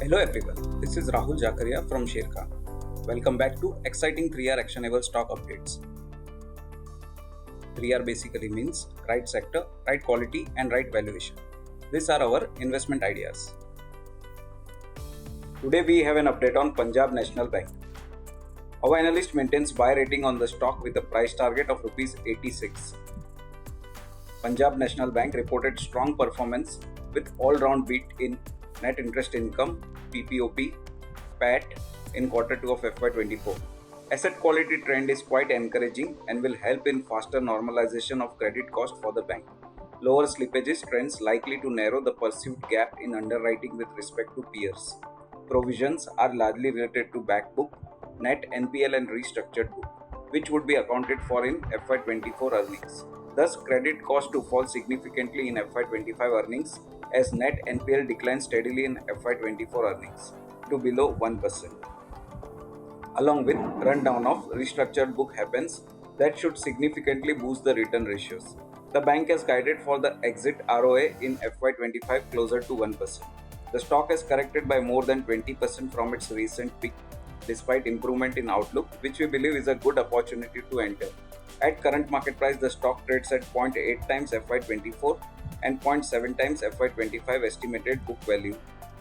Hello everyone, this is Rahul Jakaria from Sharekhan. Welcome back to exciting 3R actionable stock updates. 3R basically means right sector, right quality and right valuation. These are our investment ideas. Today we have an update on Punjab National Bank. Our analyst maintains buy rating on the stock with a price target of Rs 86. Punjab National Bank reported strong performance with all-round beat in net interest income, PPOP, PAT in Q2 of FY24. Asset quality trend is quite encouraging and will help in faster normalization of credit cost for the bank. Lower slippages trends likely to narrow the perceived gap in underwriting with respect to peers. Provisions are largely related to back book, net NPL and restructured book, which would be accounted for in FY24 earnings. Thus, credit cost to fall significantly in FY25 earnings as net NPL declines steadily in FY24 earnings to below 1%. Along with rundown of restructured book happens, that should significantly boost the return ratios. The bank has guided for the exit ROA in FY25 closer to 1%. The stock has corrected by more than 20% from its recent peak despite improvement in outlook, which we believe is a good opportunity to enter. At current market price, the stock trades at 0.8 times FY24 and 0.7 times FY25 estimated book value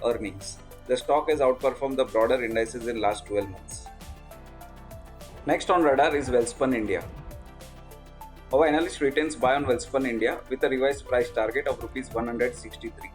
earnings. The stock has outperformed the broader indices in last 12 months. Next on radar is Welspun India. Our analyst retains buy on Welspun India with a revised price target of Rs 163.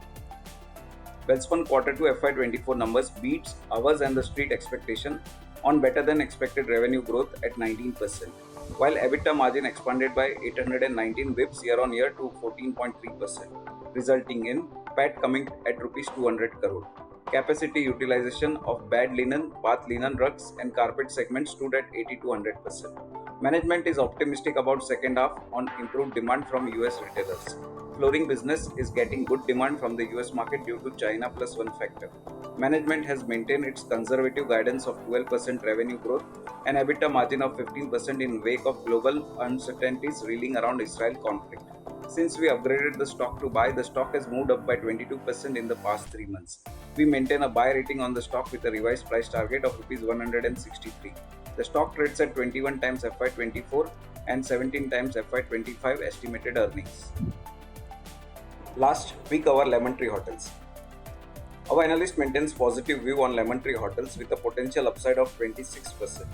Welspun Q2 FY24 numbers beats ours and the street expectation on better than expected revenue growth at 19%, while EBITDA margin expanded by 819 bps year on year to 14.3%, resulting in PAT coming at Rs 200 crore. Capacity utilization of bed linen, bath linen, rugs and carpet segments stood at 80 to 100%. Management is optimistic about second half on improved demand from US retailers. Flooring business is getting good demand from the US market due to China plus one factor. Management has maintained its conservative guidance of 12% revenue growth and EBITDA margin of 15% in wake of global uncertainties reeling around Israel conflict. Since we upgraded the stock to buy, the stock has moved up by 22% in the past 3 months. We maintain a buy rating on the stock with a revised price target of Rs 163. The stock trades at 21 times FY24 and 17 times FY25 estimated earnings. Last, we cover Lemon Tree Hotels. Our analyst maintains positive view on Lemon Tree Hotels with a potential upside of 26%.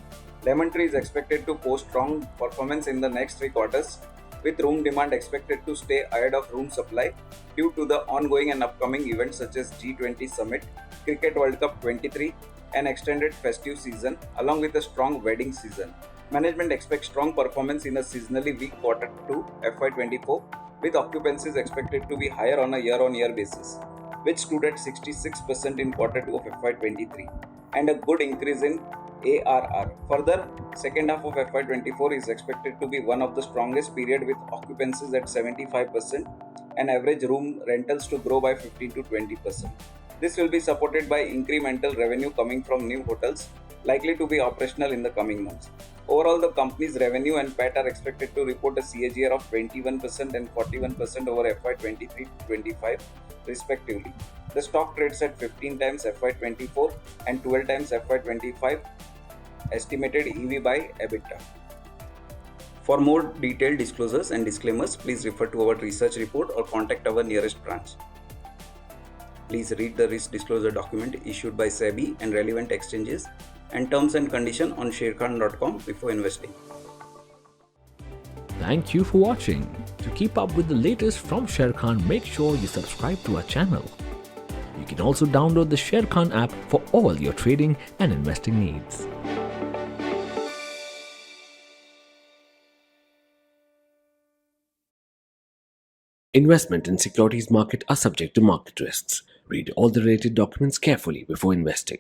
Lemon Tree is expected to post strong performance in the next 3 quarters, with room demand expected to stay ahead of room supply due to the ongoing and upcoming events such as G20 Summit, Cricket World Cup 23, and extended festive season, along with a strong wedding season. Management expects strong performance in a seasonally weak Q2 FY24, with occupancies expected to be higher on a year-on-year basis, which stood at 66% in Q2 of FY23, and a good increase in ARR. Further, second half of FY24 is expected to be one of the strongest period with occupancies at 75% and average room rentals to grow by 15 to 20%. This will be supported by incremental revenue coming from new hotels likely to be operational in the coming months. Overall, the company's revenue and PAT are expected to report a CAGR of 21% and 41% over FY23-25 respectively. The stock trades at 15 times FY24 and 12 times FY25 estimated EV by EBITDA. For more detailed disclosures and disclaimers, please refer to our research report or contact our nearest branch. Please read the risk disclosure document issued by SEBI and relevant exchanges and terms and conditions on sharekhan.com before investing. Thank you for watching. To keep up with the latest from Sharekhan, make sure you subscribe to our channel. You can also download the Sharekhan app for all your trading and investing needs. Investment in securities market are subject to market risks. Read all the related documents carefully before investing.